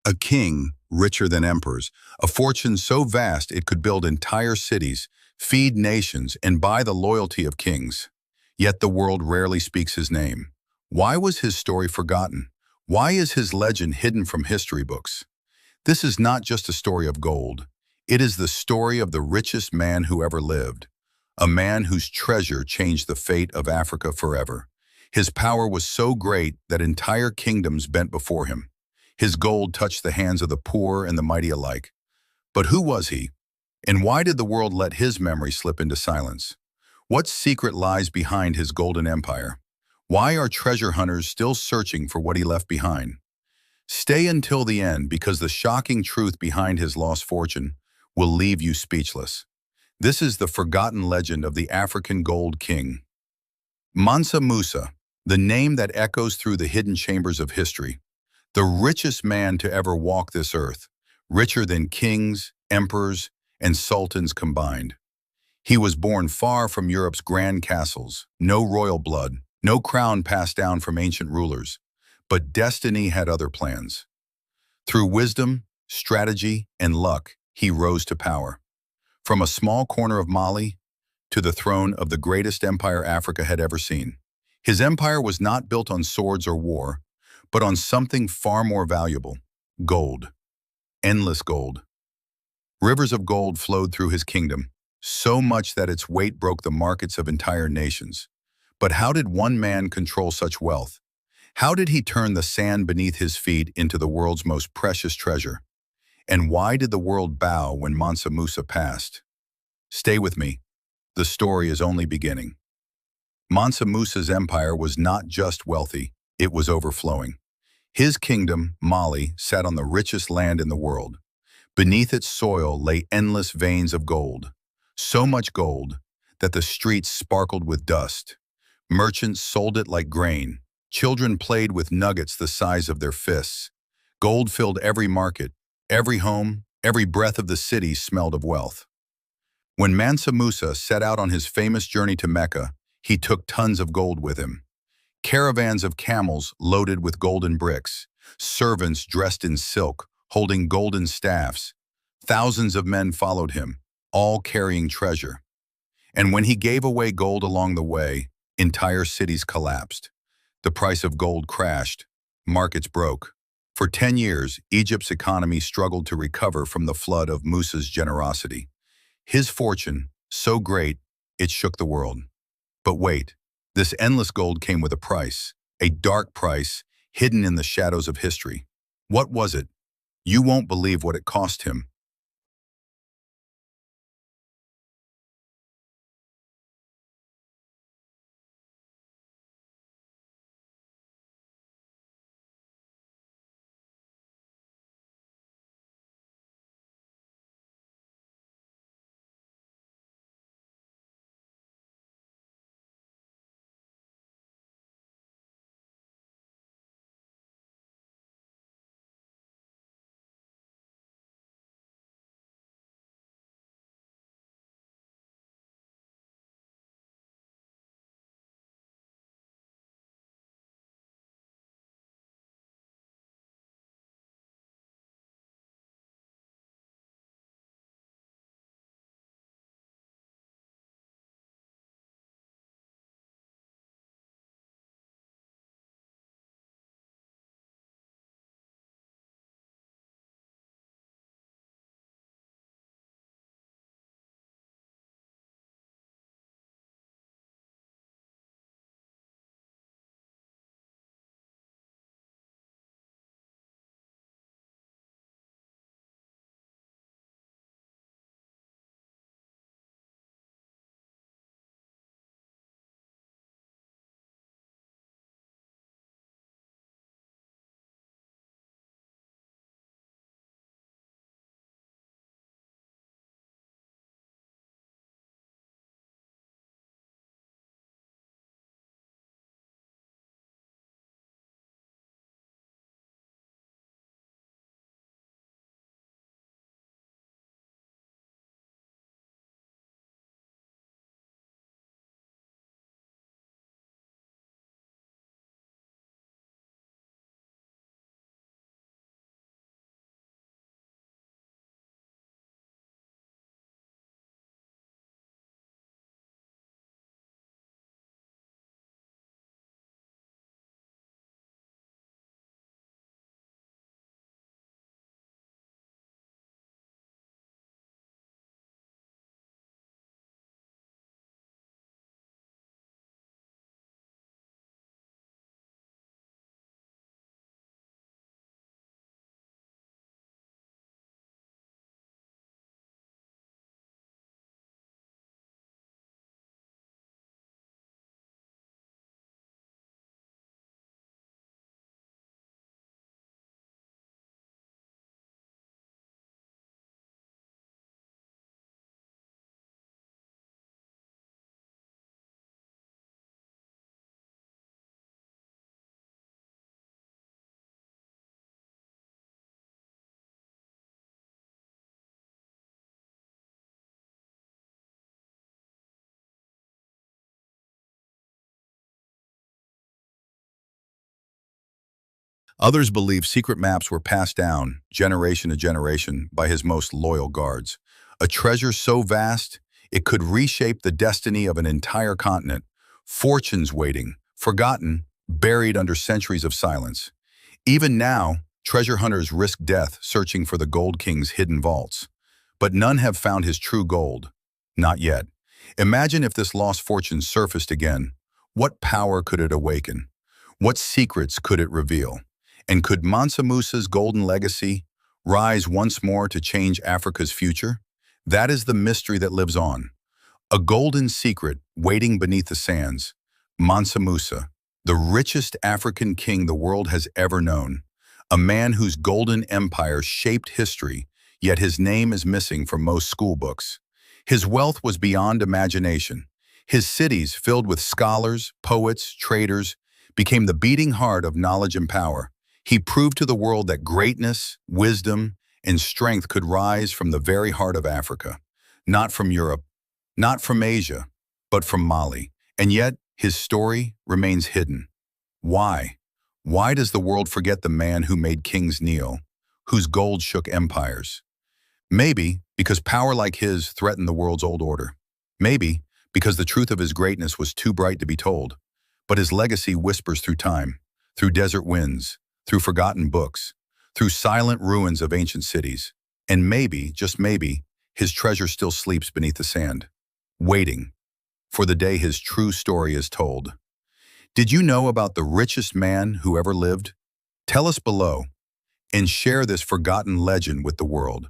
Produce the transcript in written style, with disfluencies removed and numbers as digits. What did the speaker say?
A king, richer than emperors, a fortune so vast it could build entire cities, feed nations, and buy the loyalty of kings. Yet the world rarely speaks his name. Why was his story forgotten? Why is his legend hidden from history books? This is not just a story of gold. It is the story of the richest man who ever lived, a man whose treasure changed the fate of Africa forever. His power was so great that entire kingdoms bent before him. His gold touched the hands of the poor and the mighty alike. But who was he? And why did the world let his memory slip into silence? What secret lies behind his golden empire? Why are treasure hunters still searching for what he left behind? Stay until the end because the shocking truth behind his lost fortune will leave you speechless. This is the forgotten legend of the African Gold King. Mansa Musa, the name that echoes through the hidden chambers of history. The richest man to ever walk this earth, richer than kings, emperors, and sultans combined. He was born far from Europe's grand castles, no royal blood, no crown passed down from ancient rulers. But destiny had other plans. Through wisdom, strategy, and luck, he rose to power. From a small corner of Mali to the throne of the greatest empire Africa had ever seen. His empire was not built on swords or war, but on something far more valuable: gold. Endless gold. Rivers of gold flowed through his kingdom, so much that its weight broke the markets of entire nations. But how did one man control such wealth? How did he turn the sand beneath his feet into the world's most precious treasure? And why did the world bow when Mansa Musa passed? Stay with me. The story is only beginning. Mansa Musa's empire was not just wealthy, it was overflowing. His kingdom, Mali, sat on the richest land in the world. Beneath its soil lay endless veins of gold. So much gold that the streets sparkled with dust. Merchants sold it like grain. Children played with nuggets the size of their fists. Gold filled every market, every home, every breath of the city smelled of wealth. When Mansa Musa set out on his famous journey to Mecca, he took tons of gold with him. Caravans of camels loaded with golden bricks, servants dressed in silk, holding golden staffs. Thousands of men followed him, all carrying treasure. And when he gave away gold along the way, entire cities collapsed. The price of gold crashed. Markets broke. For 10 years, Egypt's economy struggled to recover from the flood of Musa's generosity. His fortune, so great, it shook the world. But wait, this endless gold came with a dark price, hidden in the shadows of history. What was it? You won't believe what it cost him. Others believe secret maps were passed down, generation to generation, by his most loyal guards. A treasure so vast, it could reshape the destiny of an entire continent. Fortunes waiting, forgotten, buried under centuries of silence. Even now, treasure hunters risk death searching for the Gold King's hidden vaults. But none have found his true gold. Not yet. Imagine if this lost fortune surfaced again. What power could it awaken? What secrets could it reveal? And could Mansa Musa's golden legacy rise once more to change Africa's future? That is the mystery that lives on. A golden secret waiting beneath the sands. Mansa Musa, the richest African king the world has ever known. A man whose golden empire shaped history, yet his name is missing from most school books. His wealth was beyond imagination. His cities, filled with scholars, poets, traders, became the beating heart of knowledge and power. He proved to the world that greatness, wisdom, and strength could rise from the very heart of Africa. Not from Europe, not from Asia, but from Mali. And yet, his story remains hidden. Why? Why does the world forget the man who made kings kneel, whose gold shook empires? Maybe because power like his threatened the world's old order. Maybe because the truth of his greatness was too bright to be told. But his legacy whispers through time, through desert winds, through forgotten books, through silent ruins of ancient cities. And maybe, just maybe, his treasure still sleeps beneath the sand, waiting for the day his true story is told. Did you know about the richest man who ever lived? Tell us below and share this forgotten legend with the world.